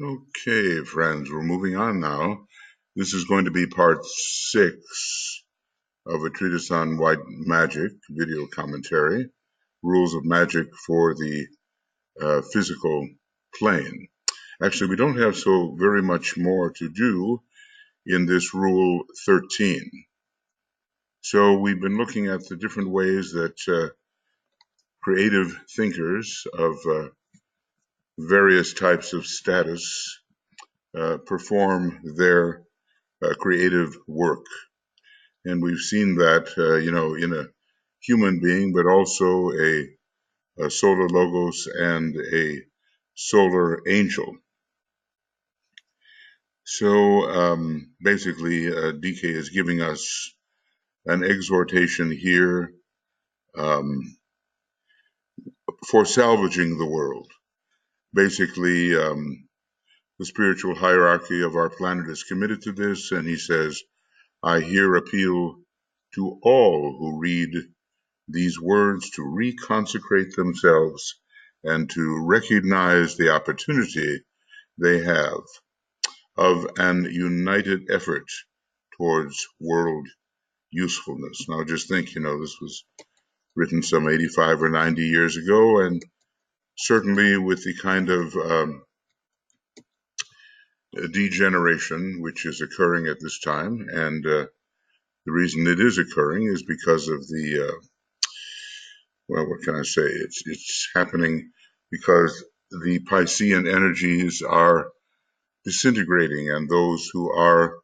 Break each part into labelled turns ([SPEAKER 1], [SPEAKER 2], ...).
[SPEAKER 1] Okay, friends, we're moving on now. This is going to be part 6 of a treatise on white magic, video commentary, rules of magic for the physical plane. Actually, we don't have so very much more to do in this Rule 13. So we've been looking at the different ways that creative thinkers of various types of status perform their creative work. And we've seen that, in a human being, but also a solar logos and a solar angel. So basically, DK is giving us an exhortation here for salvaging the world. Basically, the spiritual hierarchy of our planet is committed to this, and he says, I here appeal to all who read these words to reconsecrate themselves and to recognize the opportunity they have of an united effort towards world usefulness. Now, just think, this was written some 85 or 90 years ago, and certainly with the kind of degeneration which is occurring at this time, and the reason it is occurring is because of the well, what can I say? It's happening because the Piscean energies are disintegrating, and those who are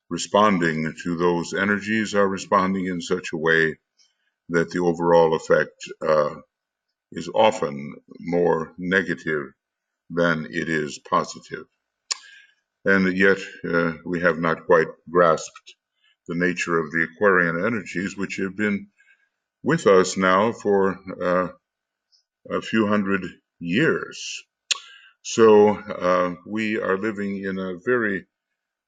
[SPEAKER 1] responding to those energies are responding in such a way that the overall effect is often more negative than it is positive. And yet we have not quite grasped the nature of the Aquarian energies, which have been with us now for a few hundred years. So we are living in a very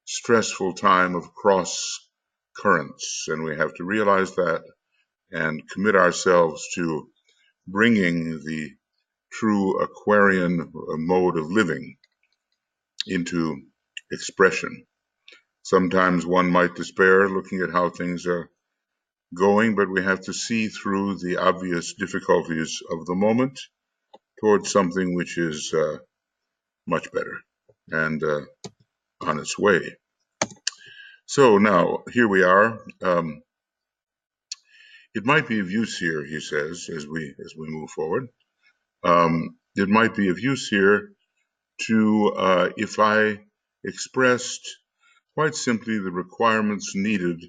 [SPEAKER 1] stressful time of cross currents, and we have to realize that and commit ourselves to bringing the true Aquarian mode of living into expression. Sometimes one might despair looking at how things are going, but we have to see through the obvious difficulties of the moment towards something which is much better and on its way. So now here we are. It might be of use here, he says, as we move forward. It might be of use here to if I expressed quite simply the requirements needed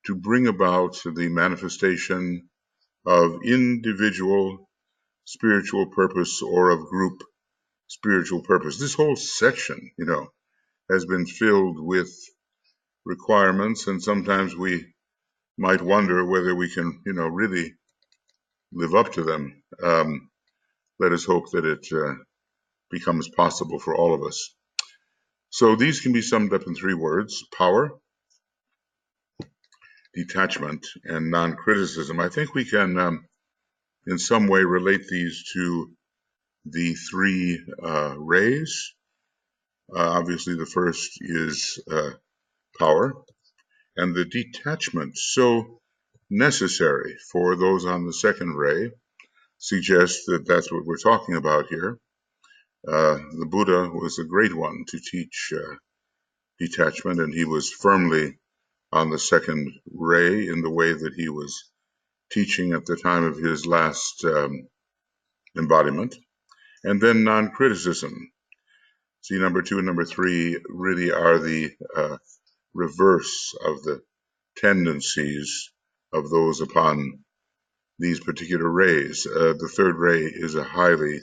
[SPEAKER 1] to bring about the manifestation of individual spiritual purpose or of group spiritual purpose. This whole section, has been filled with requirements, and sometimes we might wonder whether we can, really live up to them. Let us hope that it becomes possible for all of us. So these can be summed up in 3 words: power, detachment, and non-criticism. I think we can, in some way, relate these to the 3 rays. Obviously, the first is power, and the detachment, so necessary for those on the second ray, suggests that that's what we're talking about here. The Buddha was a great one to teach detachment, and he was firmly on the second ray in the way that he was teaching at the time of his last embodiment. And then non-criticism. See, number 2 and number 3 really are the reverse of the tendencies of those upon these particular rays. The third ray is a highly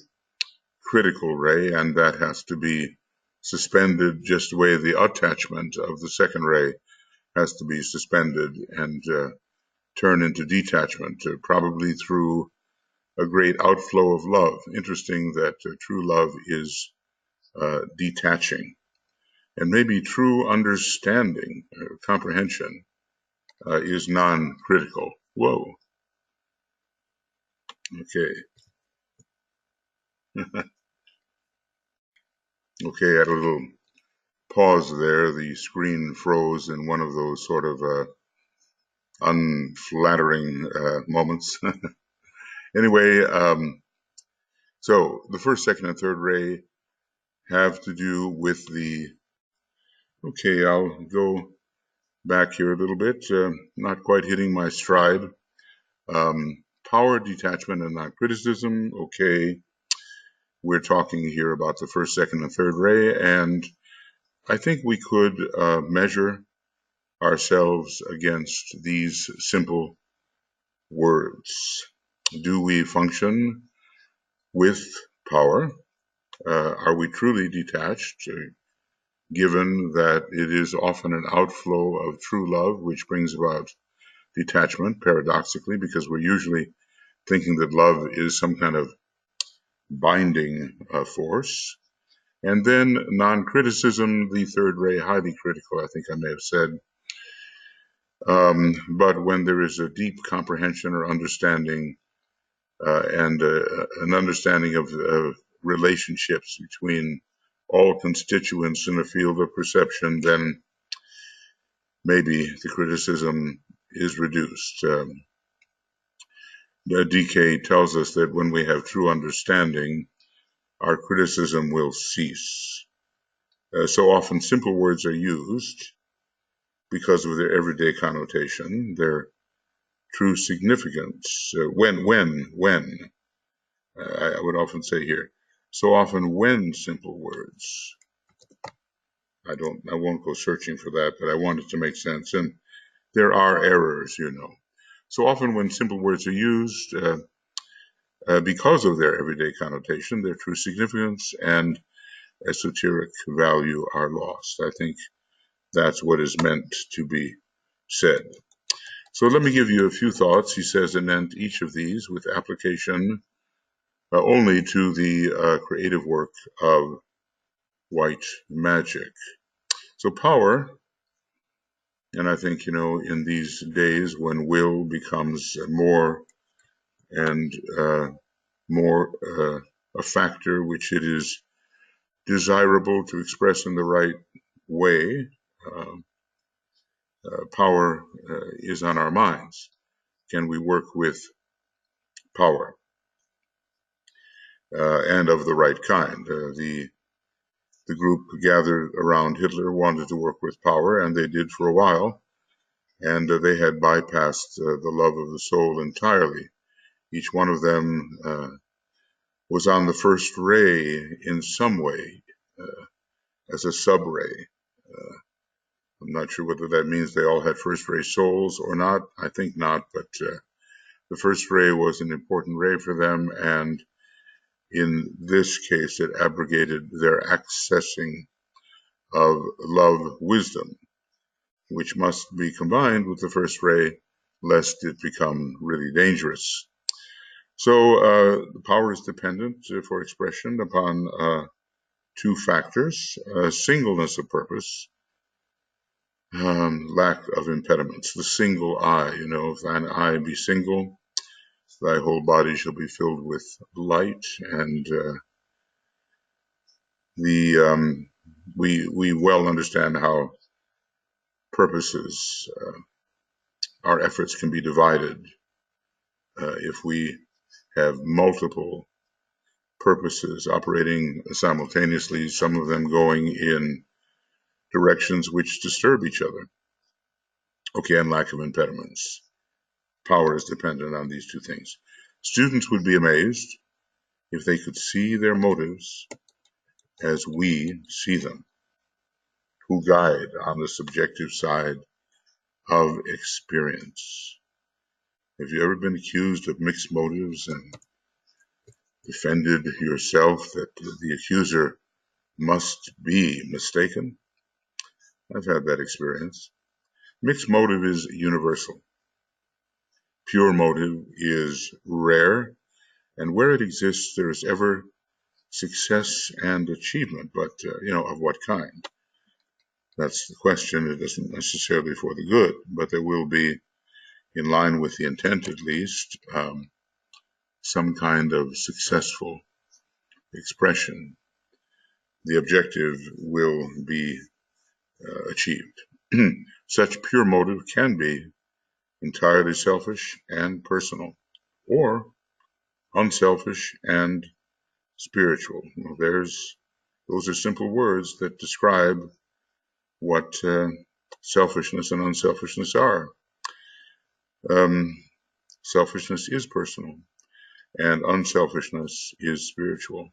[SPEAKER 1] critical ray, and that has to be suspended just the way the attachment of the second ray has to be suspended and turn into detachment, probably through a great outflow of love. Interesting that true love is detaching. And maybe true understanding, comprehension, is non-critical. Whoa. Okay. Okay, at a little pause there, the screen froze in one of those sort of unflattering moments. Anyway, so the first, second, and third ray have to do with the, okay, I'll go back here a little bit, not quite hitting my stride. Power, detachment, and non-criticism, okay. We're talking here about the first, second, and third ray, and I think we could measure ourselves against these simple words. Do we function with power? Are we truly detached, given that it is often an outflow of true love, which brings about detachment, paradoxically, because we're usually thinking that love is some kind of binding force. And then non-criticism, the third ray, highly critical, I think I may have said. But when there is a deep comprehension or understanding and an understanding of relationships between all constituents in a field of perception, then maybe the criticism is reduced. DK tells us that when we have true understanding, our criticism will cease. So often simple words are used because of their everyday connotation, their true significance. When, I would often say here, so often when simple words, I won't go searching for that, but I want it to make sense. And there are errors, you know. So often when simple words are used, because of their everyday connotation, their true significance and esoteric value are lost. I think that's what is meant to be said. So let me give you a few thoughts. He says, anent each of these with application only to the creative work of white magic. So power, and I think, you know, in these days when will becomes more and more a factor which it is desirable to express in the right way, power is on our minds. Can we work with power and of the right kind? The group gathered around Hitler wanted to work with power, and they did for a while, and they had bypassed the love of the soul entirely. Each one of them was on the first ray in some way, as a sub-ray. I'm not sure whether that means they all had first ray souls or not. I think not, but the first ray was an important ray for them, and in this case, it abrogated their accessing of love wisdom, which must be combined with the first ray, lest it become really dangerous. So the power is dependent for expression upon two factors, singleness of purpose, lack of impediments. The single eye, you know, if thine eye be single, thy whole body shall be filled with light. And we well understand how purposes, our efforts can be divided if we have multiple purposes operating simultaneously, some of them going in directions which disturb each other. Okay, and lack of impediments. Power is dependent on these two things. Students would be amazed if they could see their motives as we see them, who guide on the subjective side of experience. Have you ever been accused of mixed motives and defended yourself that the accuser must be mistaken? I've had that experience. Mixed motive is universal. Pure motive is rare, and where it exists, there is ever success and achievement, but, you know, of what kind? That's the question. It isn't necessarily for the good, but there will be, in line with the intent at least, some kind of successful expression. the objective will be achieved. Such pure motive can be entirely selfish and personal, or unselfish and spiritual. Well, those are simple words that describe what selfishness and unselfishness are. Selfishness is personal, and unselfishness is spiritual,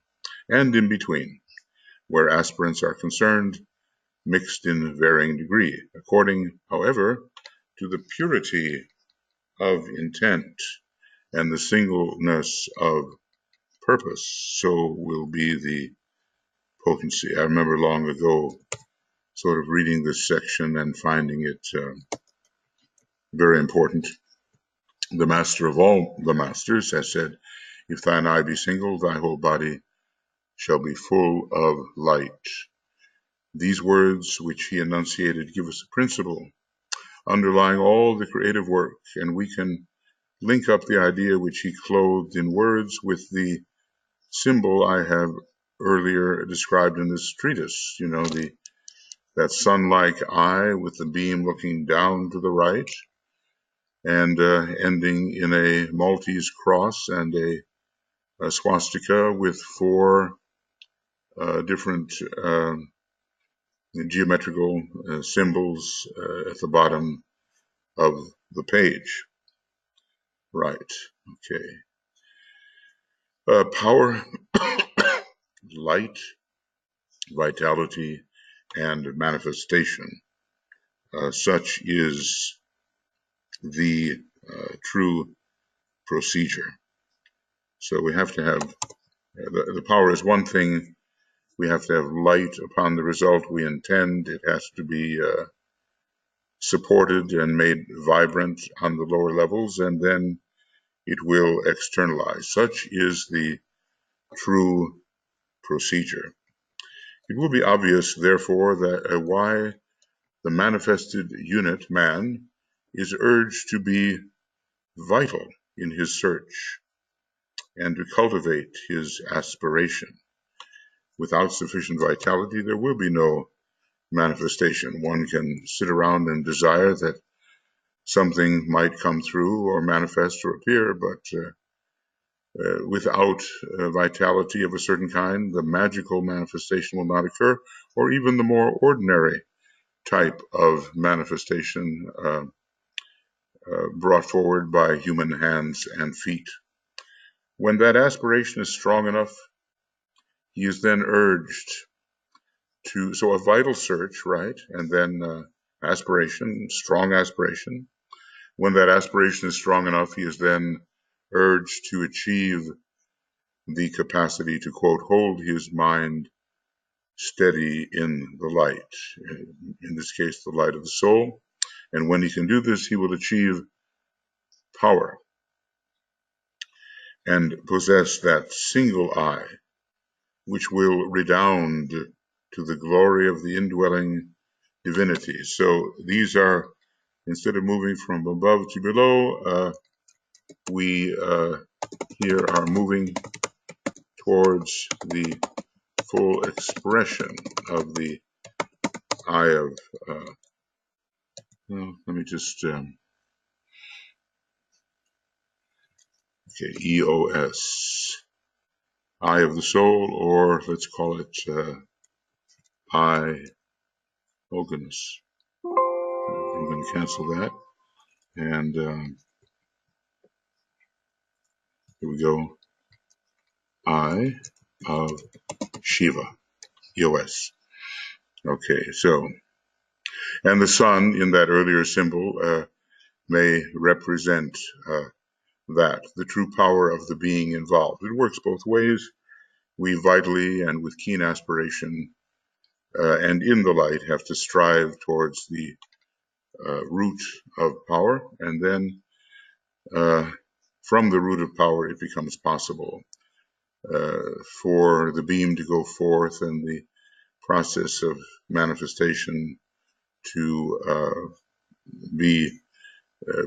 [SPEAKER 1] and in between, where aspirants are concerned, mixed in varying degree, according, however, to the purity of intent and the singleness of purpose, so will be the potency. I remember long ago sort of reading this section and finding it very important. The master of all the masters has said, "If thine eye be single, thy whole body shall be full of light." These words which he enunciated give us a principle underlying all the creative work, and we can link up the idea which he clothed in words with the symbol I have earlier described in this treatise, that sun-like eye with the beam looking down to the right and ending in a Maltese cross and a swastika with four different geometrical symbols at the bottom of the page. Right, okay. Power, light, vitality, and manifestation. Such is the true procedure. So we have to have, the power is one thing, we have to have light upon the result we intend. It has to be supported and made vibrant on the lower levels, and then it will externalize. Such is the true procedure. It will be obvious, therefore, that why the manifested unit, man, is urged to be vital in his search and to cultivate his aspiration. Without sufficient vitality, there will be no manifestation. One can sit around and desire that something might come through or manifest or appear, but without vitality of a certain kind, the magical manifestation will not occur, or even the more ordinary type of manifestation brought forward by human hands and feet. When that aspiration is strong enough, he is then urged to, so a vital search, right? And then aspiration, strong aspiration. When that aspiration is strong enough, he is then urged to achieve the capacity to, quote, hold his mind steady in the light, in this case, the light of the soul. And when he can do this, he will achieve power and possess that single eye, which will redound to the glory of the indwelling divinity. So these are, instead of moving from above to below, we here are moving towards the full expression of the eye of, let me just, okay, EOS, eye of the soul, or let's call it eye, oh goodness, I'm going to cancel that, and here we go, eye of Shiva, EOS. Okay, so, and the sun in that earlier symbol may represent that, the true power of the being involved. It works both ways. We vitally and with keen aspiration and in the light have to strive towards the root of power, and then from the root of power it becomes possible for the beam to go forth and the process of manifestation to be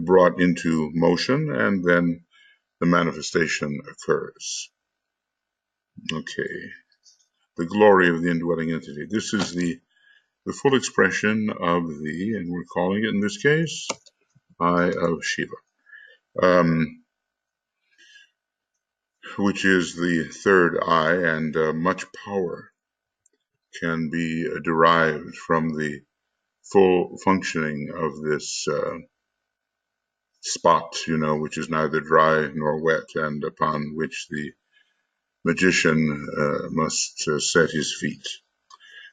[SPEAKER 1] brought into motion, and then the manifestation occurs. Okay. the glory of the indwelling entity. This is the full expression of the, and we're calling it in this case, eye of Shiva, which is the third eye, and much power can be derived from the full functioning of this spot, which is neither dry nor wet, and upon which the magician must set his feet.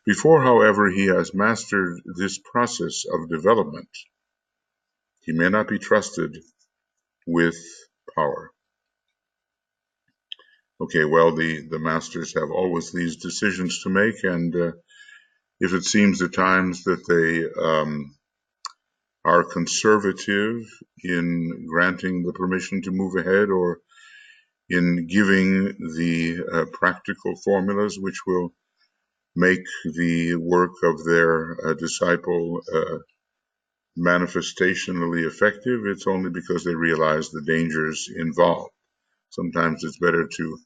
[SPEAKER 1] Before, however, he has mastered this process of development, he may not be trusted with power. Okay, well, the masters have always these decisions to make, and if it seems at times that they are conservative in granting the permission to move ahead, or in giving the practical formulas which will make the work of their disciple manifestationally effective, it's only because they realize the dangers involved. Sometimes it's better to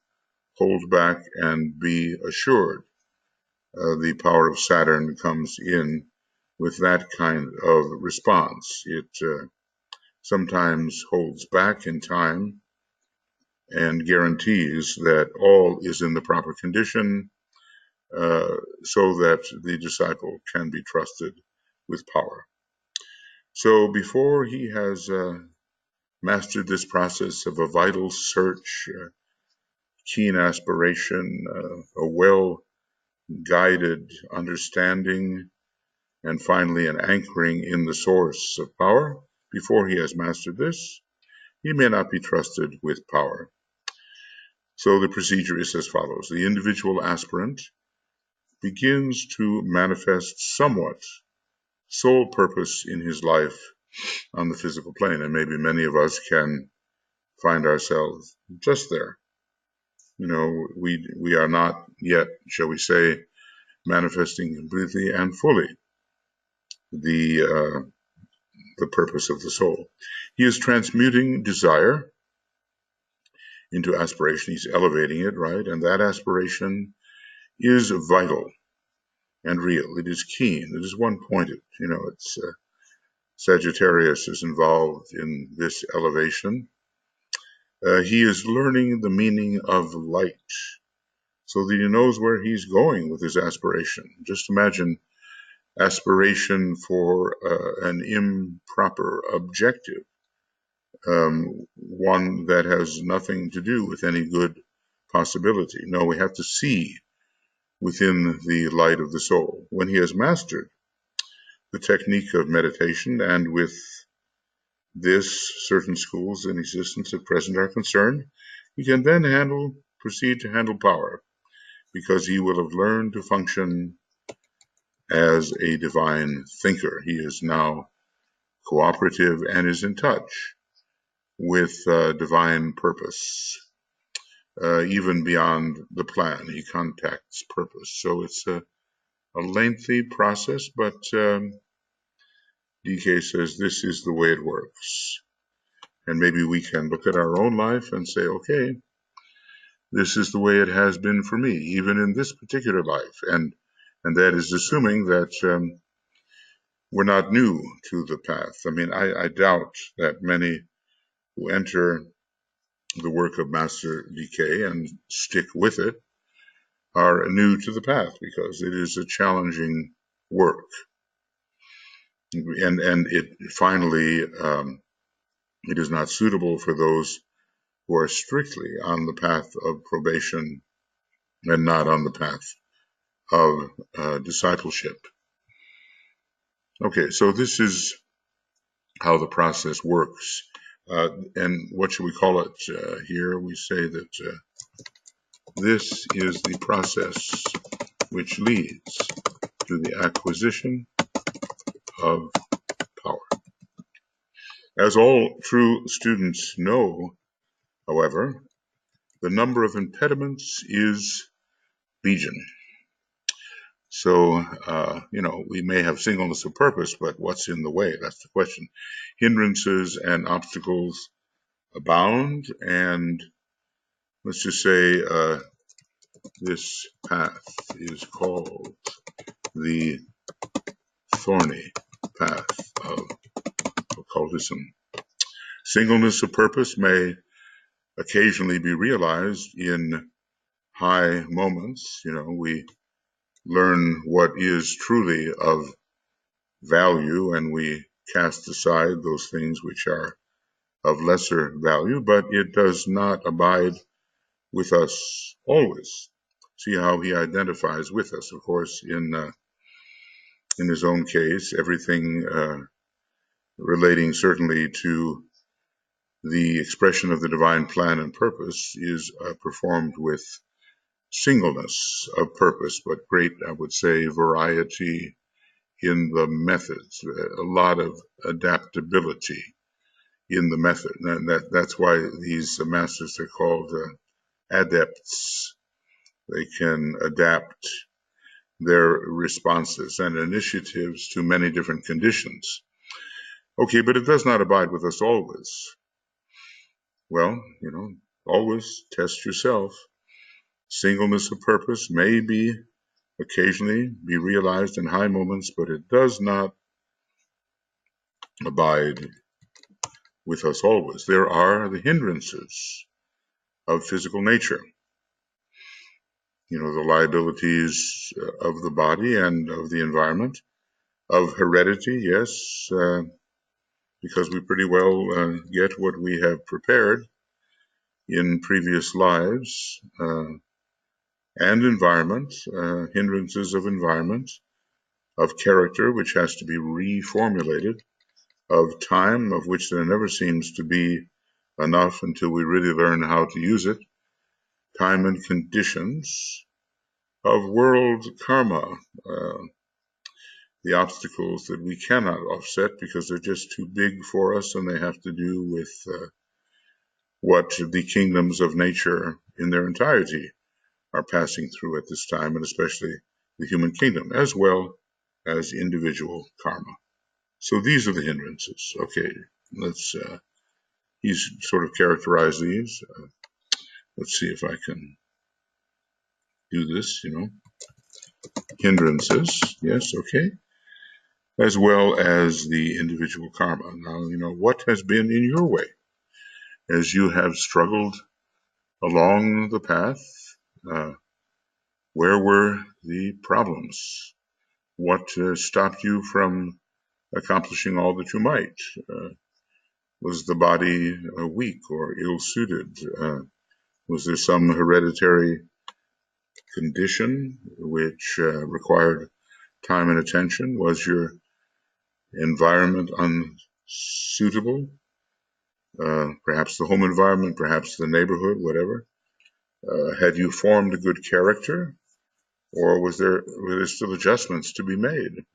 [SPEAKER 1] hold back and be assured. The power of Saturn comes in with that kind of response. It sometimes holds back in time and guarantees that all is in the proper condition so that the disciple can be trusted with power. So before he has mastered this process of a vital search, keen aspiration, a well-guided understanding, and finally an anchoring in the source of power, before he has mastered this, he may not be trusted with power. So the procedure is as follows. The individual aspirant begins to manifest somewhat sole purpose in his life on the physical plane, and maybe many of us can find ourselves just there. We are not yet, shall we say, manifesting completely and fully the purpose of the soul. He is transmuting desire into aspiration. He's elevating it, right? And that aspiration is vital and real. It is keen. It is one-pointed. It's Sagittarius is involved in this elevation. He is learning the meaning of light so that he knows where he's going with his aspiration. Just imagine aspiration for an improper objective, one that has nothing to do with any good possibility. No, we have to see within the light of the soul. When he has mastered the technique of meditation, and with this, certain schools in existence at present are concerned, he can then proceed to handle power, because he will have learned to function as a divine thinker. He is now cooperative and is in touch with divine purpose, even beyond the plan. He contacts purpose. So it's a lengthy process, but DK says this is the way it works. And maybe we can look at our own life and say, okay, this is the way it has been for me, even in this particular life. And that is assuming that we're not new to the path. I mean, I doubt that many who enter the work of Master DK and stick with it are new to the path, because it is a challenging work. And it finally, it is not suitable for those who are strictly on the path of probation and not on the path of discipleship. Okay, so this is how the process works. And what should we call it here? We say that this is the process which leads to the acquisition of power. As all true students know, however, the number of impediments is legion. So, we may have singleness of purpose, but what's in the way? That's the question. Hindrances and obstacles abound, and let's just say This path is called the thorny path of occultism. Singleness of purpose may occasionally be realized in high moments. We learn what is truly of value and we cast aside those things which are of lesser value, but it does not abide with us always. See how he identifies with us. Of course, in his own case, everything relating certainly to the expression of the divine plan and purpose is performed with singleness of purpose, but great, I would say, variety in the methods, a lot of adaptability in the method. And that's why these masters are called adepts. They can adapt their responses and initiatives to many different conditions. Okay, but it does not abide with us always. Well, always test yourself. Singleness of purpose may be occasionally be realized in high moments, but it does not abide with us always. There are the hindrances of physical nature. The liabilities of the body and of the environment, of heredity, yes, because we pretty well get what we have prepared in previous lives, and environment, hindrances of environment, of character, which has to be reformulated, of time, of which there never seems to be enough until we really learn how to use it, time and conditions, of world karma, the obstacles that we cannot offset because they're just too big for us and they have to do with what the kingdoms of nature in their entirety are passing through at this time, and especially the human kingdom, as well as individual karma. So these are the hindrances. Okay, he's sort of characterized these. Let's see if I can do this, Hindrances, yes, okay, as well as the individual karma. Now, what has been in your way as you have struggled along the path? Where were the problems? What stopped you from accomplishing all that you might? Was the body weak or ill-suited? Was there some hereditary condition which required time and attention? Was your environment unsuitable? Perhaps the home environment, perhaps the neighborhood, whatever. Had you formed a good character, or were there still adjustments to be made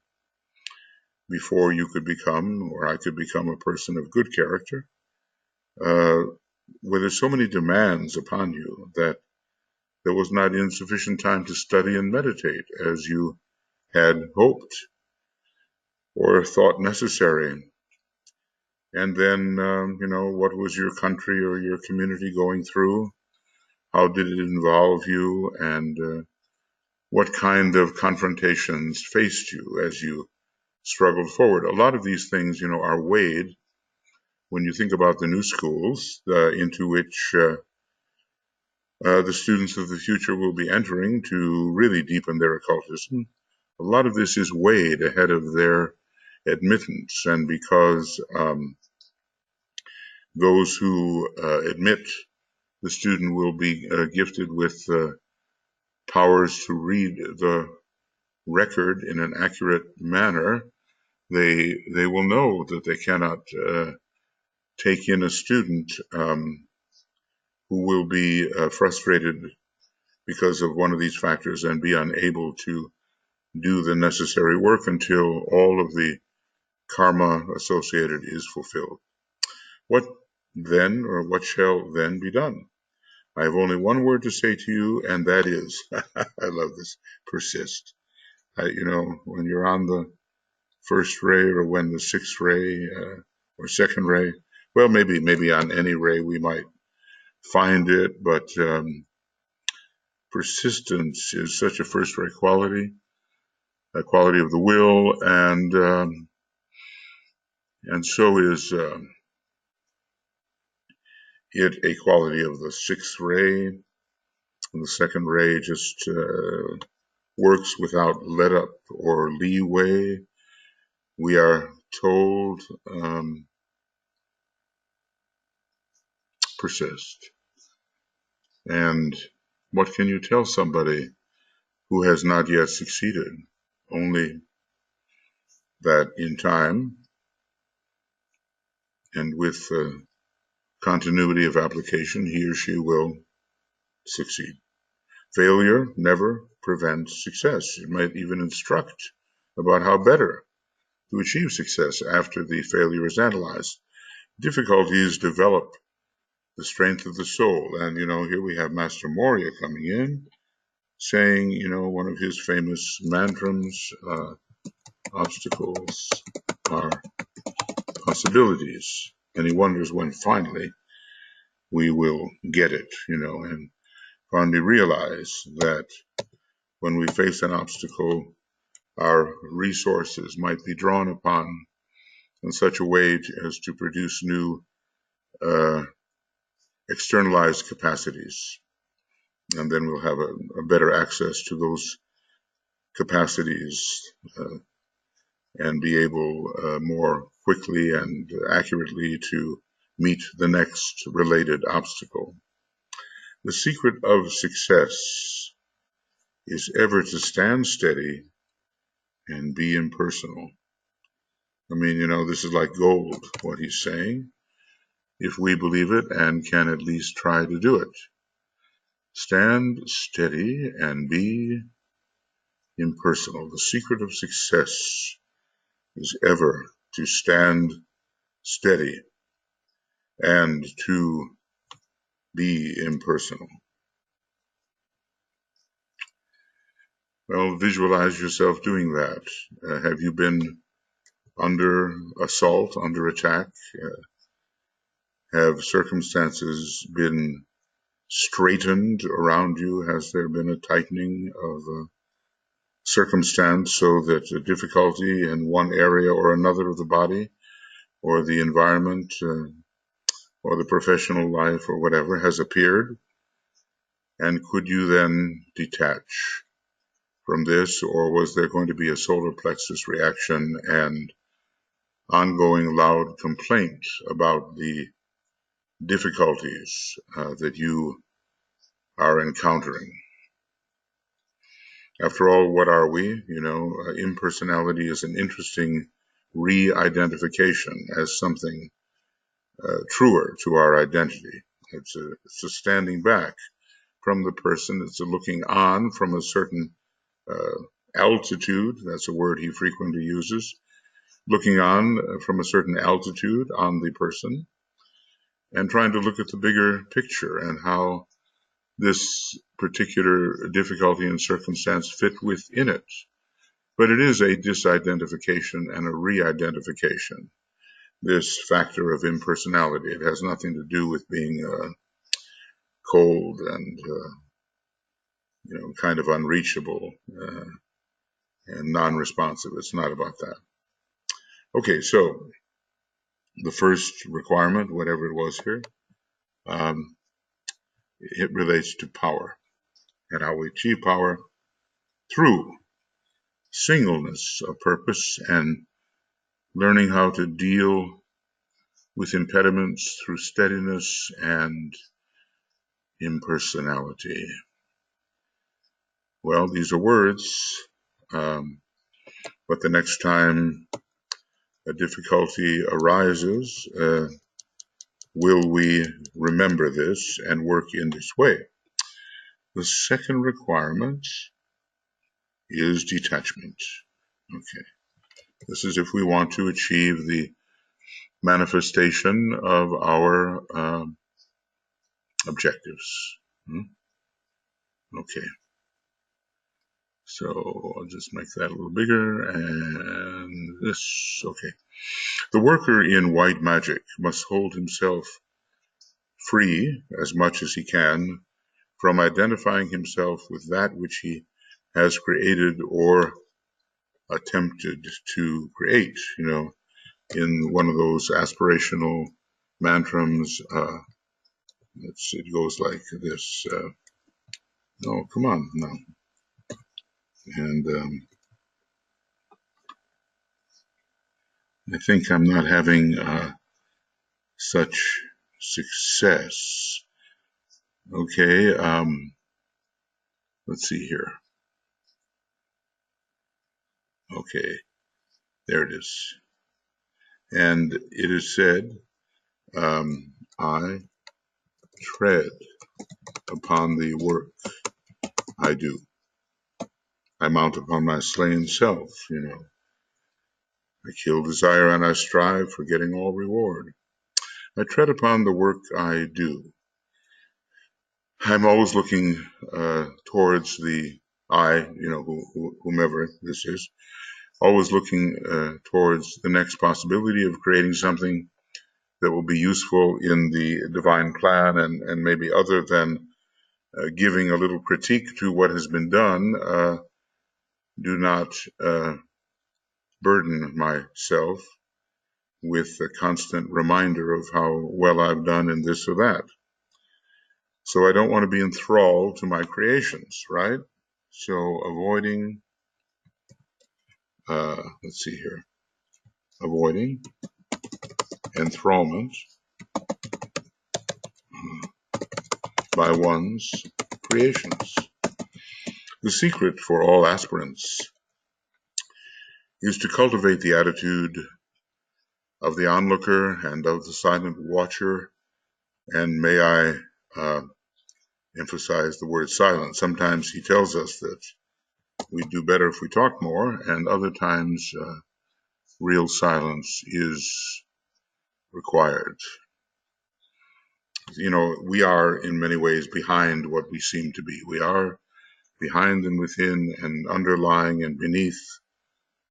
[SPEAKER 1] before you could become, or I could become, a person of good character? Were there so many demands upon you that there was not insufficient time to study and meditate as you had hoped or thought necessary? And then, what was your country or your community going through? How did it involve you? And what kind of confrontations faced you as you struggled forward? A lot of these things, are weighed when you think about the new schools into which the students of the future will be entering to really deepen their occultism. A lot of this is weighed ahead of their admittance, and because those who admit the student will be gifted with powers to read the record in an accurate manner, they will know that they cannot take in a student who will be frustrated because of one of these factors and be unable to do the necessary work until all of the karma associated is fulfilled. What then, or what shall then be done? I have only one word to say to you, and that is, I love this, persist. When you're on the first ray, or when the sixth ray or second ray, well, maybe on any ray we might find it, but persistence is such a first-rate quality, a quality of the will, and so is it a quality of the sixth ray. And the second ray just works without let up or leeway. We are told persist. And what can you tell somebody who has not yet succeeded? Only that in time and with continuity of application, he or she will succeed. Failure never prevents success. It might even instruct about how better to achieve success after the failure is analyzed. Difficulties develop the strength of the soul. And, here we have Master Moria coming in, saying, one of his famous mantrams, obstacles are possibilities. And he wonders when finally we will get it, and finally realize that when we face an obstacle, our resources might be drawn upon in such a way as to produce new externalized capacities. And then we'll have a better access to those capacities and be able more quickly and accurately to meet the next related obstacle. The secret of success is ever to stand steady and be impersonal. I mean, this is like gold, what he's saying, if we believe it and can at least try to do it. Stand steady and be impersonal. The secret of success is ever to stand steady and to be impersonal. Well, visualize yourself doing that. Have you been under assault, under attack? Have circumstances been straightened around you? Has there been a tightening of circumstance so that a difficulty in one area or another of the body or the environment or the professional life or whatever has appeared? And could you then detach from this, or was there going to be a solar plexus reaction and ongoing loud complaint about the difficulties that you are encountering? After all, what are we? Impersonality is an interesting re-identification as something truer to our identity. It's a standing back from the person. It's a looking on from a certain altitude. That's a word he frequently uses. Looking on from a certain altitude on the person and trying to look at the bigger picture and how this particular difficulty and circumstance fit within it. But it is a disidentification and a re-identification, this factor of impersonality. It has nothing to do with being cold and kind of unreachable and non-responsive. It's not about that. Okay, so the first requirement, whatever it was here, it relates to power and how we achieve power through singleness of purpose and learning how to deal with impediments through steadiness and impersonality. Well, these are words, but the next time a difficulty arises, will we remember this and work in this way? The second requirement is detachment. Okay. This is if we want to achieve the manifestation of our objectives. Okay. So I'll just make that a little bigger, and this, okay. The worker in white magic must hold himself free as much as he can from identifying himself with that which he has created or attempted to create, in one of those aspirational mantras. It goes like this. No, come on now. And I think I'm not having such success. Okay, let's see here. Okay, there it is. And it is said, I tread upon the work I do. I mount upon my slain self, I kill desire and I strive, forgetting all reward. I tread upon the work I do. I'm always looking towards the I, whomever this is, always looking towards the next possibility of creating something that will be useful in the divine plan, and maybe other than giving a little critique to what has been done, do not burden myself with a constant reminder of how well I've done in this or that. So I don't want to be enthralled to my creations, right? So avoiding, let's see here, avoiding enthrallment by one's creations. The secret for all aspirants is to cultivate the attitude of the onlooker and of the silent watcher, and may I emphasize the word silent. Sometimes he tells us that we do better if we talk more, and other times real silence is required. We are in many ways behind what we seem to be. We are behind and within and underlying and beneath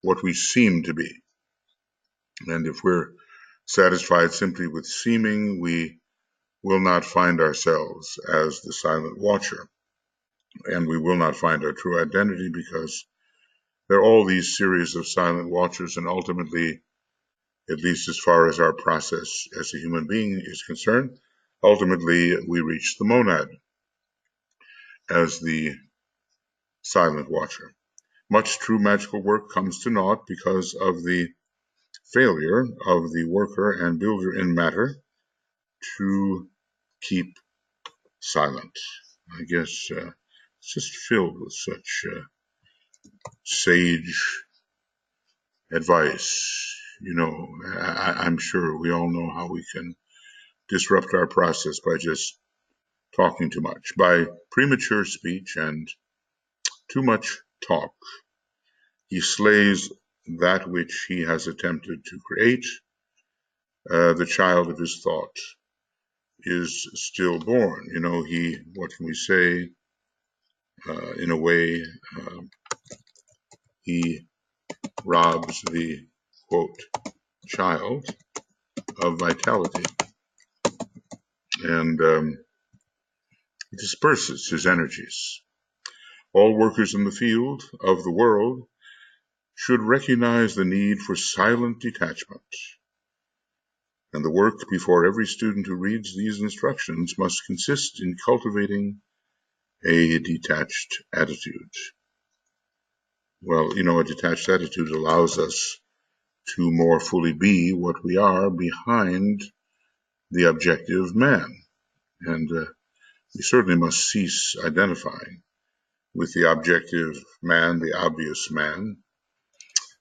[SPEAKER 1] what we seem to be. And if we're satisfied simply with seeming, we will not find ourselves as the silent watcher. And we will not find our true identity, because there are all these series of silent watchers, and ultimately, at least as far as our process as a human being is concerned, ultimately we reach the monad as the silent watcher. Much true magical work comes to naught because of the failure of the worker and builder in matter to keep silent. I guess it's just filled with such sage advice. I'm sure we all know how we can disrupt our process by just talking too much, by premature speech and too much talk. He slays that which he has attempted to create. The child of his thought is stillborn. What can we say? In a way, he robs the, quote, child of vitality, and he disperses his energies. All workers in the field of the world should recognize the need for silent detachment, and the work before every student who reads these instructions must consist in cultivating a detached attitude. Well, a detached attitude allows us to more fully be what we are behind the objective man. And we certainly must cease identifying with the objective man, the obvious man.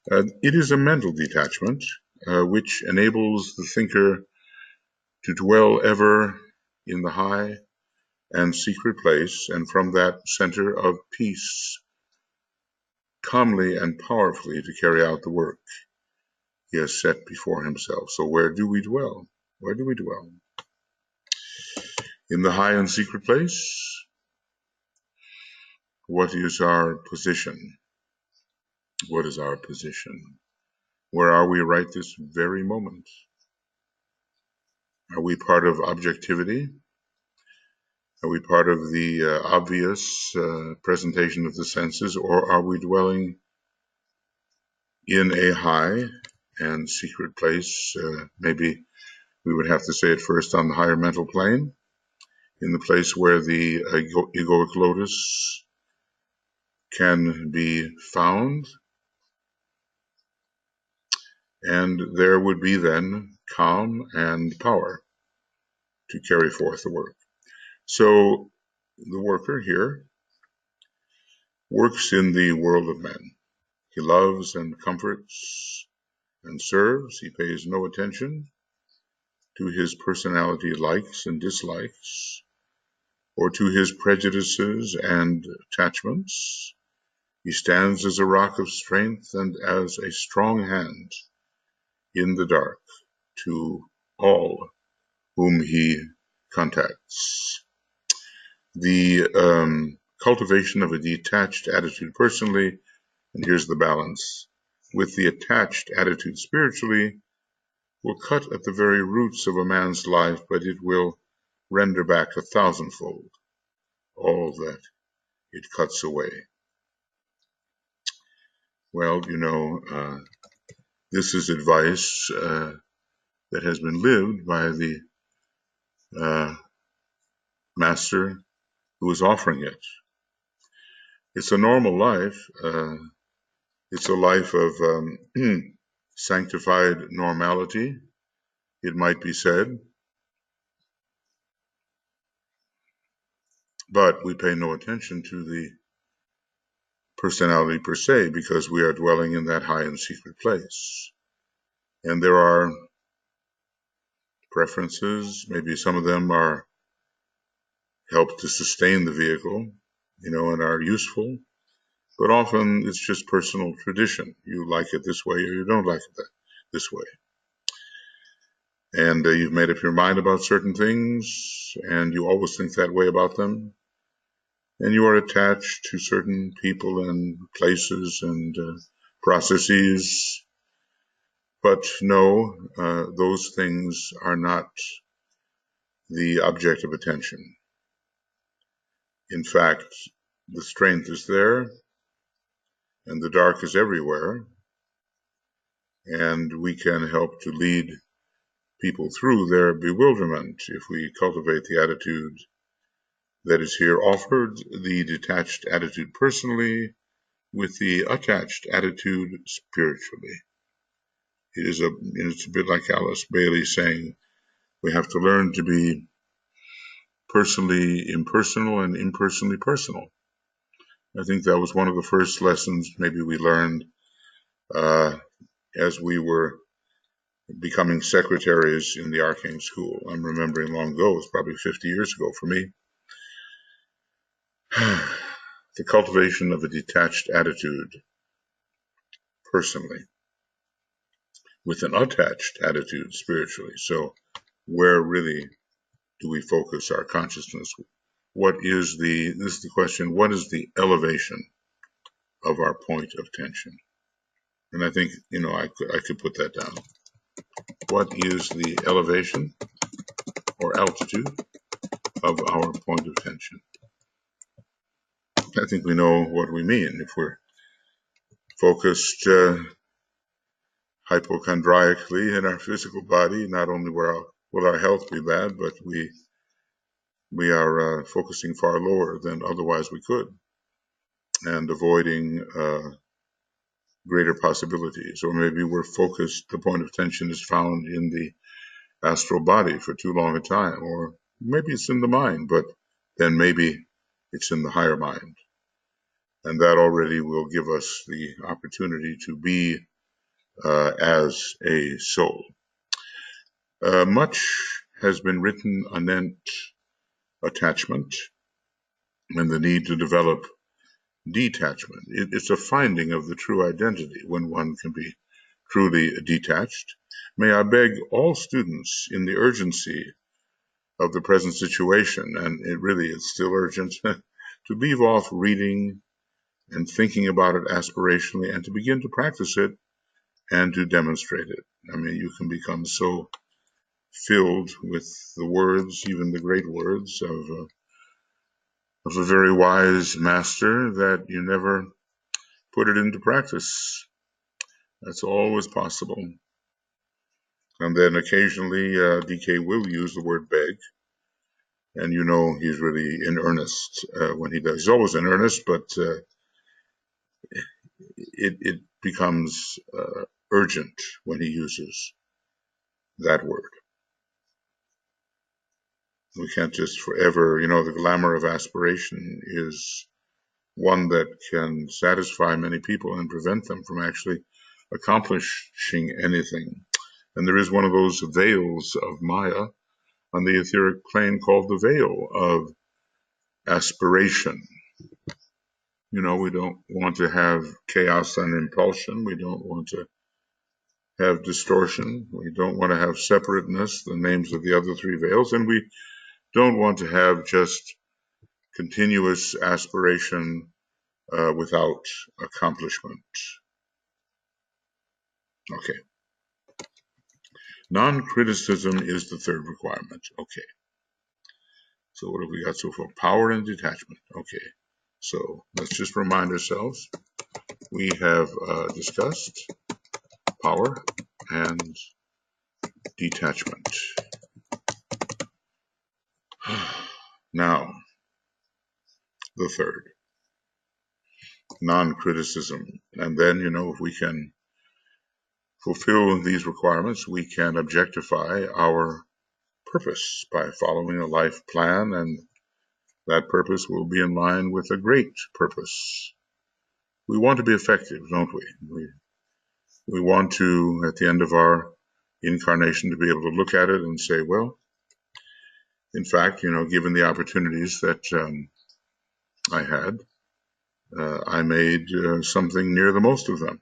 [SPEAKER 1] It is a mental detachment which enables the thinker to dwell ever in the high and secret place, and from that center of peace, calmly and powerfully to carry out the work he has set before himself. So where do we dwell? Where do we dwell? In the high and secret place? What is our position? What is our position? Where are we right this very moment? Are we part of objectivity? Are we part of the obvious presentation of the senses, or are we dwelling in a high and secret place? Maybe we would have to say it first on the higher mental plane, in the place where the egoic lotus can be found, and there would be then calm and power to carry forth the work. So the worker here works in the world of men. He loves and comforts and serves. He pays no attention to his personality likes and dislikes, or to his prejudices and attachments. He stands as a rock of strength and as a strong hand in the dark to all whom he contacts. The cultivation of a detached attitude personally, and here's the balance, with the attached attitude spiritually, will cut at the very roots of a man's life, but it will render back 1,000-fold all that it cuts away. Well, this is advice that has been lived by the master who is offering it. It's a normal life. It's a life of sanctified normality, it might be said, but we pay no attention to the personality per se because we are dwelling in that high and secret place. And there are preferences, maybe some of them are help to sustain the vehicle, and are useful, but often it's just personal tradition. You like it this way or you don't like it this way. And you've made up your mind about certain things, and you always think that way about them. And you are attached to certain people and places and processes. But no, those things are not the object of attention. In fact, the strength is there, and the dark is everywhere, and we can help to lead people through their bewilderment if we cultivate the attitude that is here offered, the detached attitude personally, with the attached attitude spiritually. It's a bit like Alice Bailey saying, we have to learn to be personally impersonal and impersonally personal. I think that was one of the first lessons maybe we learned as we were becoming secretaries in the Arcane School. I'm remembering long ago, it was probably 50 years ago for me. The cultivation of a detached attitude personally, with an attached attitude spiritually. So where really do we focus our consciousness? This is the question, what is the elevation of our point of tension? And I think, I could put that down. What is the elevation or altitude of our point of tension? I think we know what we mean. If we're focused hypochondriacally in our physical body, not only will our health be bad, but we are focusing far lower than otherwise we could, and avoiding greater possibilities. Or maybe we're focused, the point of tension is found in the astral body for too long a time, or maybe it's in the mind, but then maybe it's in the higher mind. And that already will give us the opportunity to be as a soul. Much has been written anent attachment and the need to develop detachment. It's a finding of the true identity when one can be truly detached. May I beg all students in the urgency of the present situation, and it really is still urgent, to leave off reading and thinking about it aspirationally and to begin to practice it and to demonstrate it. I mean, you can become so filled with the words, even the great words of of a very wise master that you never put it into practice. That's always possible. And then occasionally DK will use the word beg, and you know he's really in earnest when he does. He's always in earnest, but it becomes urgent when he uses that word. We can't just forever, the glamour of aspiration is one that can satisfy many people and prevent them from actually accomplishing anything. And there is one of those veils of Maya on the etheric plane called the veil of aspiration. We don't want to have chaos and impulsion. We don't want to have distortion. We don't want to have separateness, the names of the other three veils. And we don't want to have just continuous aspiration without accomplishment. Okay. Non-criticism is the third requirement. Okay. So what have we got so far? Power and detachment. Okay. So let's just remind ourselves. We have discussed power and detachment. Now, the third, non-criticism. And then, if we can fulfill these requirements, we can objectify our purpose by following a life plan, and that purpose will be in line with a great purpose. We want to be effective, don't we? We want to, at the end of our incarnation, to be able to look at it and say, well, in fact, given the opportunities that I had, I made something near the most of them,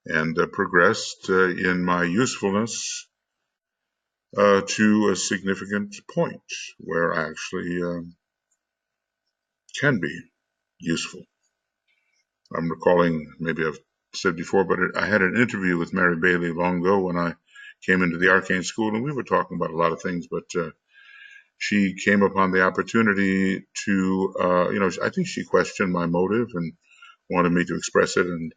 [SPEAKER 1] and progressed in my usefulness to a significant point where I actually can be useful. I'm recalling, maybe I've said before, but I had an interview with Mary Bailey long ago when I came into the Arcane School, and we were talking about a lot of things, but she came upon the opportunity to, I think she questioned my motive and wanted me to express it, and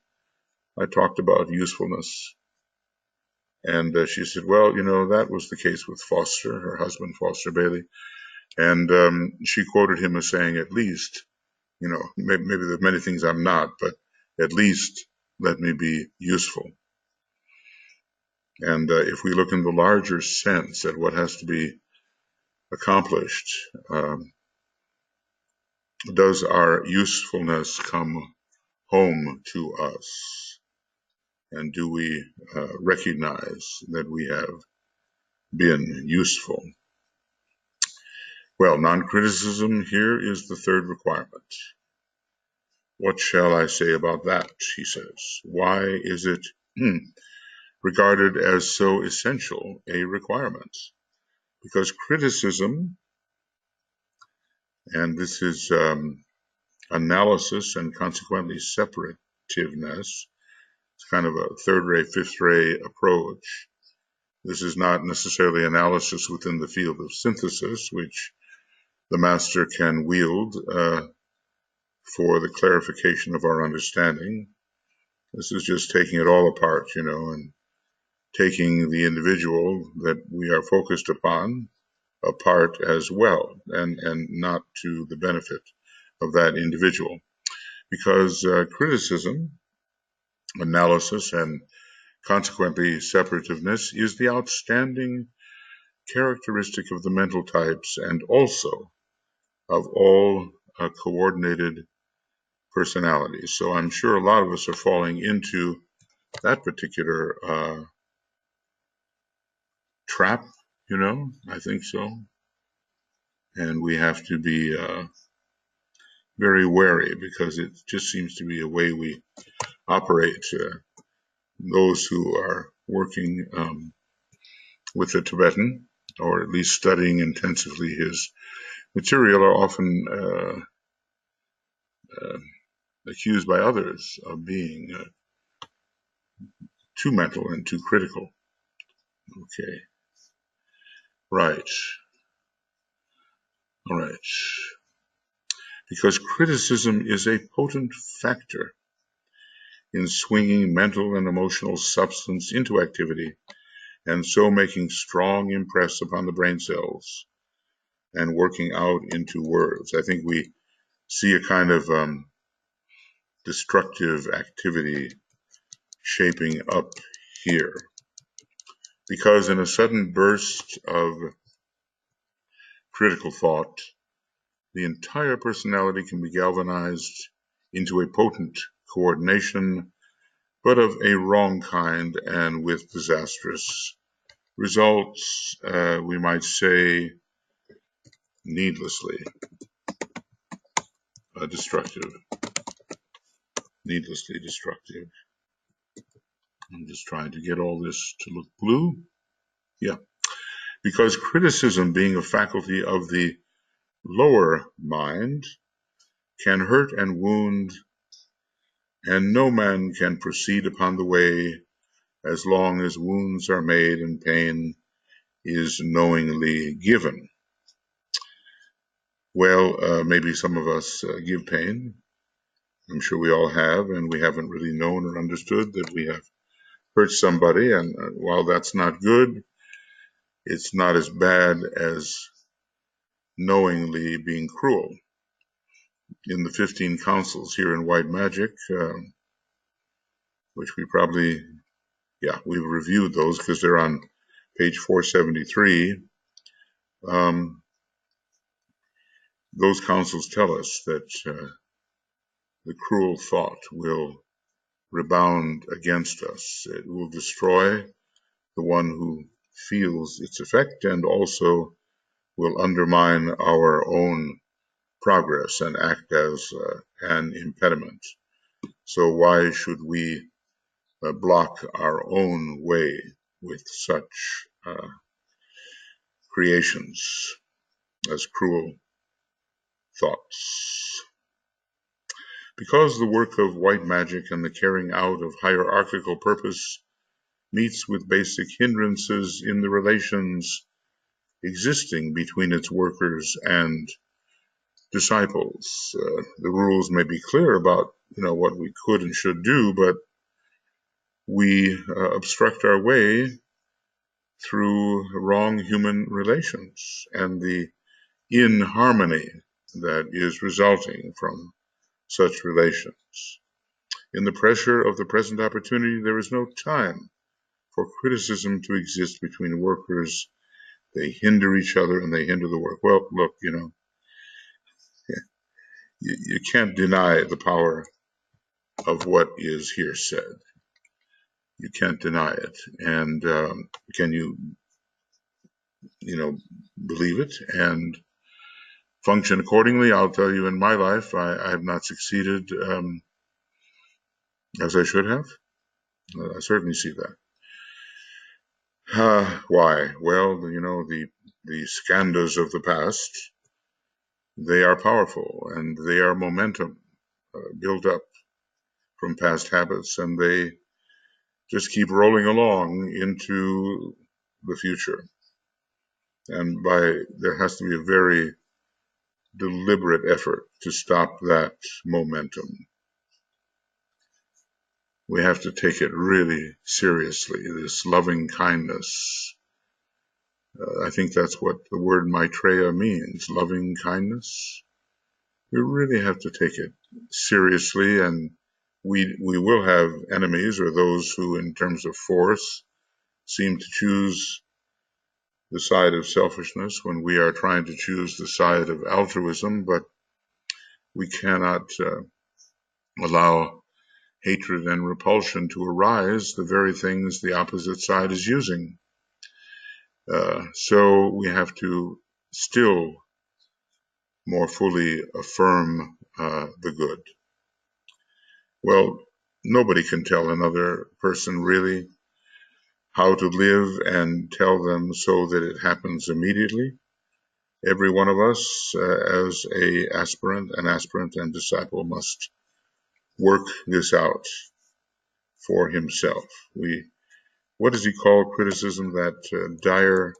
[SPEAKER 1] I talked about usefulness. And she said, well, that was the case with Foster, her husband, Foster Bailey. And she quoted him as saying, at least, maybe there's many things I'm not, but at least let me be useful. And if we look in the larger sense at what has to be accomplished, does our usefulness come home to us? And do we recognize that we have been useful? Well, non-criticism here is the third requirement. What shall I say about that, he says. Why is it regarded as so essential a requirement? Because criticism, and this is analysis and consequently separativeness, it's kind of a third ray, fifth ray approach. This is not necessarily analysis within the field of synthesis, which the master can wield for the clarification of our understanding. This is just taking it all apart, and taking the individual that we are focused upon apart as well, and not to the benefit of that individual. Because criticism, analysis, and consequently separativeness is the outstanding characteristic of the mental types and also of all coordinated personalities. So I'm sure a lot of us are falling into that particular trap, I think so. And we have to be very wary, because it just seems to be a way we operate. Those who are working with the Tibetan, or at least studying intensively his material, are often accused by others of being too mental and too critical. Okay. Right. All right. because criticism is a potent factor in swinging mental and emotional substance into activity, and so making strong impress upon the brain cells and working out into words. I think we see a kind of destructive activity shaping up here, because in a sudden burst of critical thought, the entire personality can be galvanized into a potent coordination, but of a wrong kind and with disastrous results, we might say needlessly destructive. Needlessly destructive. I'm just trying to get all this to look blue. Yeah. Because criticism, being a faculty of the lower mind, can hurt and wound, and no man can proceed upon the way as long as wounds are made and pain is knowingly given. Well, maybe some of us give pain. I'm sure we all have, and we haven't really known or understood that we have hurt somebody, and while that's not good, it's not as bad as knowingly being cruel. In the 15 counsels here in White Magic, which we probably, we've reviewed those because they're on page 473. Those counsels tell us that the cruel thought will rebound against us. It will destroy the one who feels its effect, and also will undermine our own progress and act as an impediment. So why should we block our own way with such creations as cruel thoughts? Because the work of white magic and the carrying out of hierarchical purpose meets with basic hindrances in the relations existing between its workers and disciples. The rules may be clear about what we could and should do, but we obstruct our way through wrong human relations and the inharmony that is resulting from such relations. In the pressure of the present opportunity, there is no time for criticism to exist between workers. They hinder each other and they hinder the work. Well, look, you can't deny the power of what is here said. You can't deny it. And can you, believe it and function accordingly? I'll tell you, in my life, I have not succeeded as I should have. I certainly see that. Why? Well, the skandhas of the past, they are powerful and they are momentum built up from past habits, and they just keep rolling along into the future. And there has to be a very deliberate effort to stop that momentum. We have to take it really seriously, this loving kindness. I think that's what the word Maitreya means, loving kindness. We really have to take it seriously, and we will have enemies, or those who, in terms of force, seem to choose the side of selfishness when we are trying to choose the side of altruism, but we cannot allow hatred and repulsion to arise, the very things the opposite side is using. So we have to still more fully affirm the good. Well, nobody can tell another person really how to live and tell them so that it happens immediately. Every one of us, as an aspirant and disciple, must work this out for himself. What does he call criticism? That dire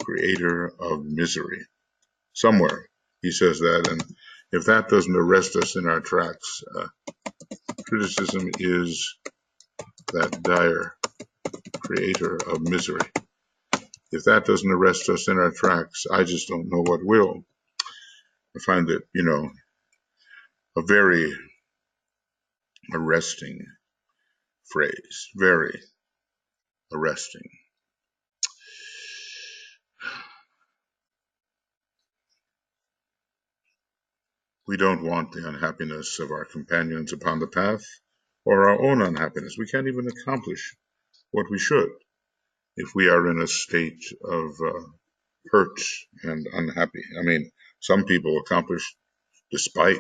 [SPEAKER 1] creator of misery. Somewhere he says that, and If that doesn't arrest us in our tracks, criticism is that dire creator of misery. If that doesn't arrest us in our tracks, I just don't know what will. I find it, a very arresting phrase, very arresting. We don't want the unhappiness of our companions upon the path, or our own unhappiness. We can't even accomplish what we should if we are in a state of hurt and unhappy. I mean, some people accomplish despite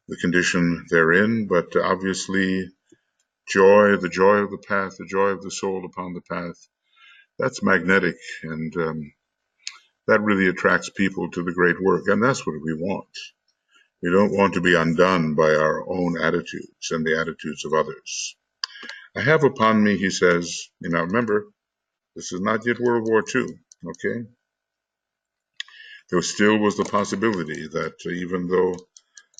[SPEAKER 1] the condition they're in, but obviously the joy of the path, the joy of the soul upon the path, that's magnetic, and that really attracts people to the great work, and that's what we want. We don't want to be undone by our own attitudes and the attitudes of others. I have upon me, he says, remember, this is not yet World War II, okay? There still was the possibility that even though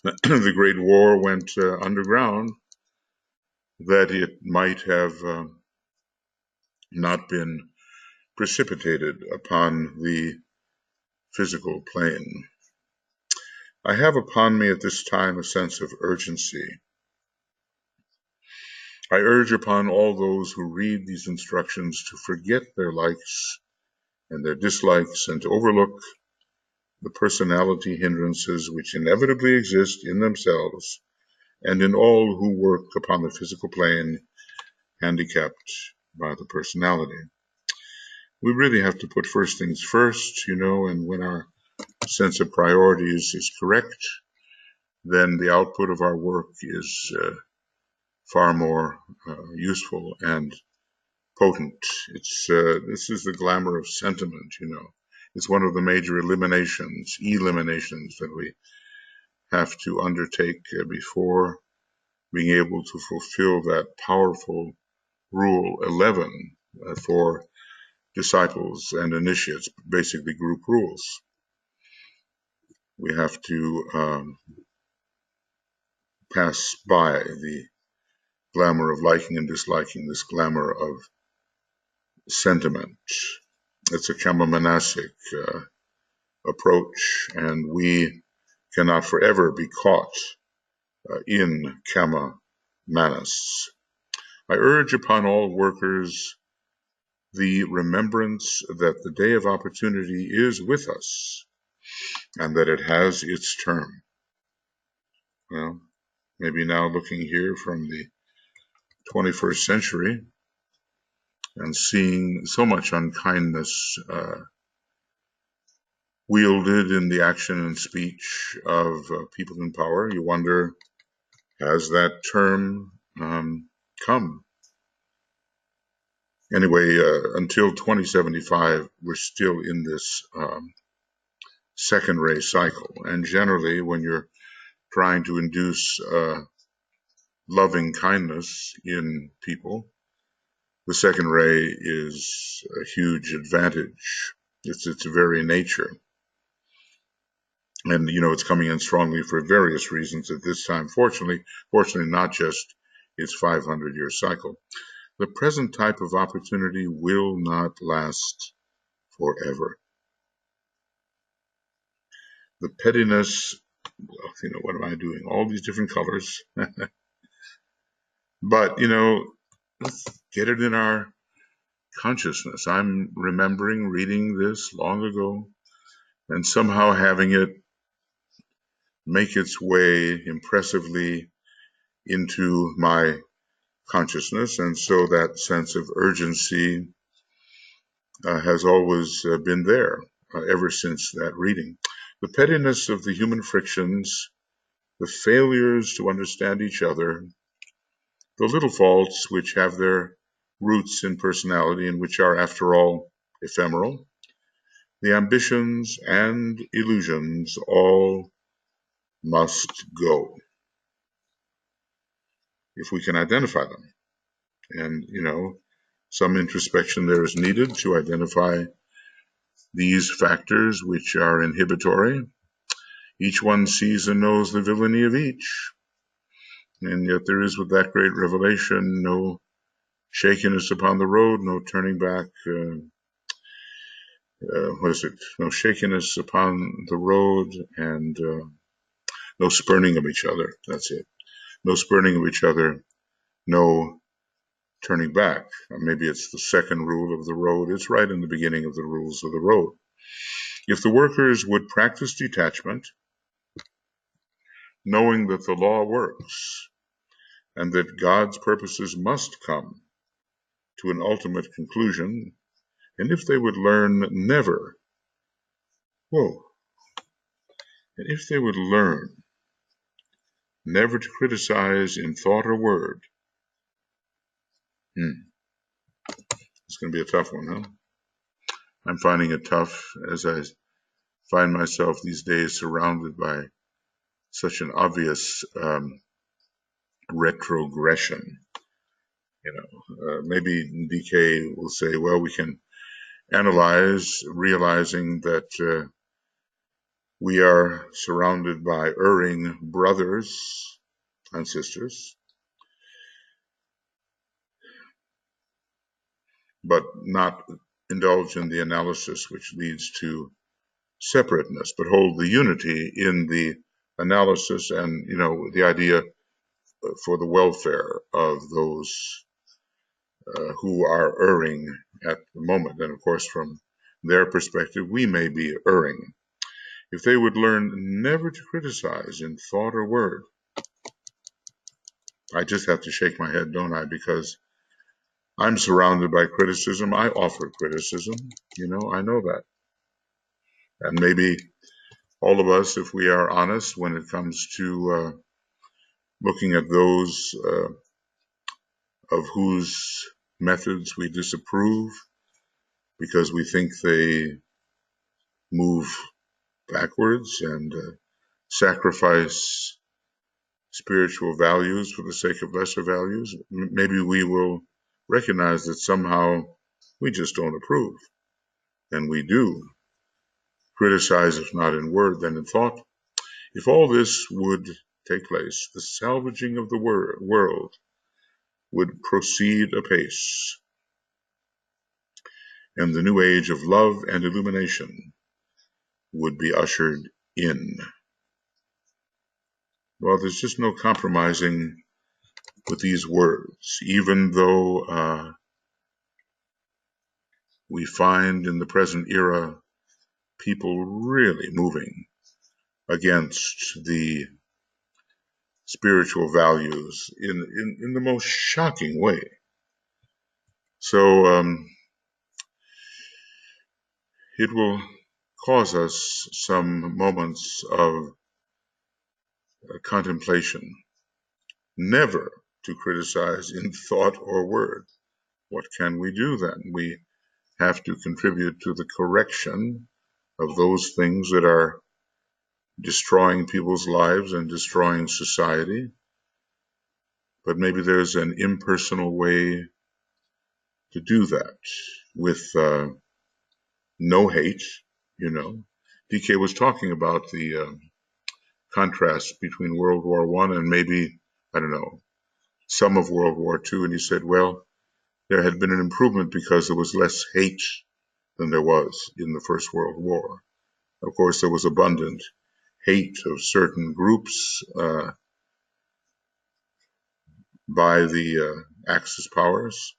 [SPEAKER 1] the Great War went underground, that it might have not been precipitated upon the physical plane. I have upon me at this time a sense of urgency. I urge upon all those who read these instructions to forget their likes and their dislikes and to overlook the personality hindrances which inevitably exist in themselves and in all who work upon the physical plane, handicapped by the personality. We really have to put first things first, and when our sense of priorities is correct, then the output of our work is far more useful and potent. This is the glamour of sentiment, It's one of the major eliminations that we have to undertake before being able to fulfill that powerful Rule 11 for disciples and initiates, basically group rules. We have to pass by the glamour of liking and disliking, this glamour of sentiment. It's a kama-manasic approach, and we cannot forever be caught in kama-manas. I urge upon all workers the remembrance that the day of opportunity is with us and that it has its term. Well, maybe now looking here from the 21st century and seeing so much unkindness wielded in the action and speech of people in power, you wonder, has that term come? Anyway, until 2075, we're still in this second ray cycle. And generally, when you're trying to induce loving kindness in people, the second ray is a huge advantage. It's its very nature. And, it's coming in strongly for various reasons at this time. Fortunately, not just its 500-year cycle. The present type of opportunity will not last forever. The pettiness, what am I doing? All these different colors. But, let's get it in our consciousness. I'm remembering reading this long ago and somehow having it make its way impressively into my consciousness. And so that sense of urgency has always been there ever since that reading. The pettiness of the human frictions, the failures to understand each other, the little faults which have their roots in personality and which are, after all, ephemeral, the ambitions and illusions all must go if we can identify them. And, some introspection there is needed to identify these factors which are inhibitory Each one sees and knows the villainy of each. And yet there is, with that great revelation, no shakiness upon the road, no turning back. What is it? No shakiness upon the road, and no spurning of each other. That's it. No spurning of each other. No turning back. Maybe it's the second rule of the road. It's right in the beginning of the rules of the road. If the workers would practice detachment, knowing that the law works and that God's purposes must come to an ultimate conclusion, and if they would learn never, whoa, and if they would learn never to criticize in thought or word, it's going to be a tough one, huh? I'm finding it tough as I find myself these days surrounded by such an obvious retrogression. Maybe DK will say, well, we can analyze, realizing that we are surrounded by erring brothers and sisters, but not indulge in the analysis which leads to separateness, but hold the unity in the analysis and, the idea for the welfare of those who are erring at the moment. And of course, from their perspective, we may be erring. If they would learn never to criticize in thought or word, I just have to shake my head, don't I? Because I'm surrounded by criticism. I offer criticism. I know that. And maybe all of us, if we are honest when it comes to looking at those of whose methods we disapprove because we think they move backwards and sacrifice spiritual values for the sake of lesser values, maybe we will recognize that somehow we just don't approve. And we do criticize, if not in word, then in thought. If all this would take place, the salvaging of the world would proceed apace, and the new age of love and illumination would be ushered in. Well, there's just no compromising with these words, even though we find in the present era people really moving against the spiritual values in the most shocking way. So it will cause us some moments of contemplation, never to criticize in thought or word. What can we do then? We have to contribute to the correction of those things that are destroying people's lives and destroying society. But maybe there's an impersonal way to do that with no hate. DK was talking about the contrast between World War I and maybe, I don't know, some of World War II. And he said, well, there had been an improvement because there was less hate than there was in the First World War. Of course, there was abundant hate of certain groups by the Axis powers,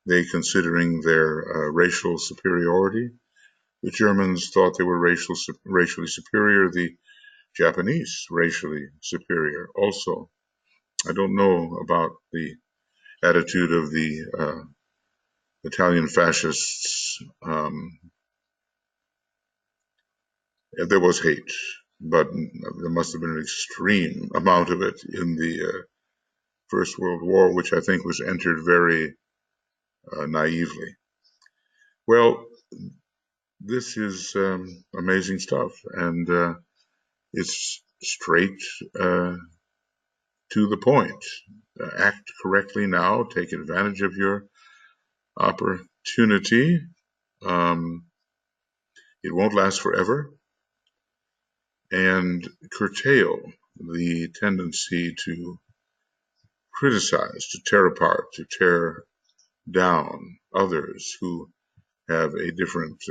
[SPEAKER 1] they considering their racial superiority. The Germans thought they were racially superior, the Japanese racially superior also. I don't know about the attitude of the Italian fascists. There was hate, but there must have been an extreme amount of it in the First World War, which I think was entered very naively. Well, this is amazing stuff, and it's straight to the point. Act correctly now, take advantage of your opportunity. It won't last forever. and curtail the tendency to criticize, to tear apart, to tear down others who have a different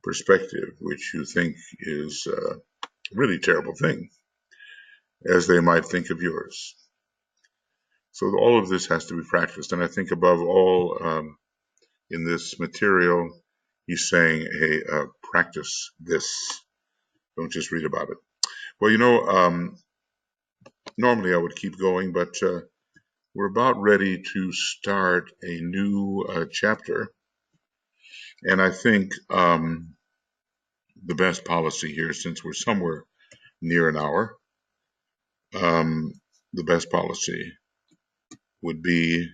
[SPEAKER 1] perspective, which you think is a really terrible thing, as they might think of yours. So all of this has to be practiced. And I think above all, in this material, he's saying, hey, practice this. Don't just read about it. Well, normally I would keep going, but we're about ready to start a new chapter. And I think the best policy here, since we're somewhere near an hour, the best policy would be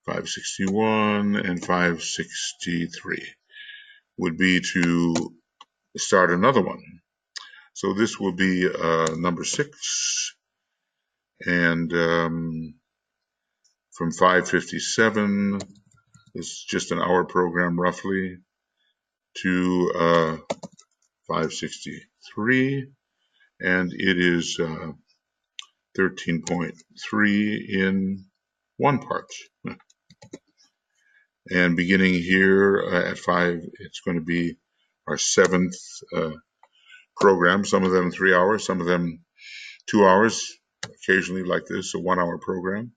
[SPEAKER 1] 561 and 563 would be to start another one. So this will be number 6, and from 557, this is just an hour program roughly, to 563, and it is 13.3 in one part. And beginning here at 5, it's going to be our 7th program, some of them 3 hours, some of them 2 hours, occasionally like this, a 1-hour program.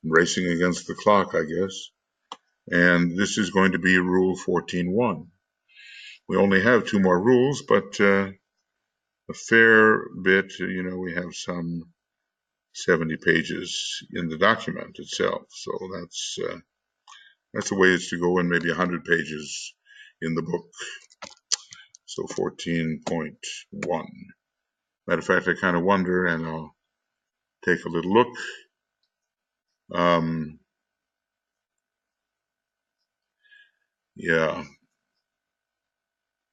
[SPEAKER 1] Racing against the clock, I guess. And this is going to be Rule 14.1. We only have 2 more rules, but a fair bit, we have some 70 pages in the document itself. So that's a ways to go, and maybe 100 pages in the book. So 14.1. Matter of fact, I kind of wonder, and I'll take a little look. Yeah,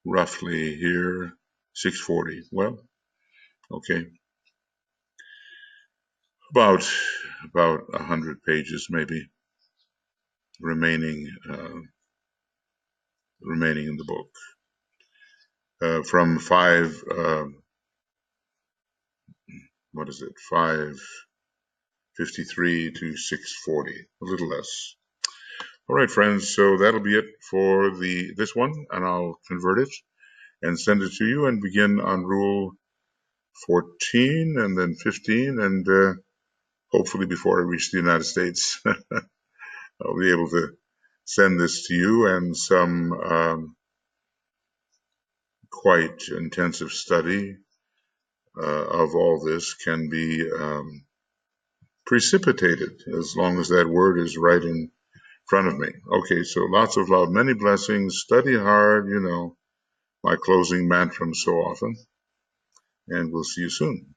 [SPEAKER 1] roughly here, 640. Well, okay. About 100 pages maybe remaining in the book. From 553 to 640, a little less. All right, friends, so that'll be it for this one, and I'll convert it and send it to you and begin on Rule 14 and then 15, and hopefully before I reach the United States, I'll be able to send this to you, and some quite intensive study of all this can be precipitated, as long as that word is right in front of me. Okay, so lots of love, many blessings, study hard, my closing mantra so often, and we'll see you soon.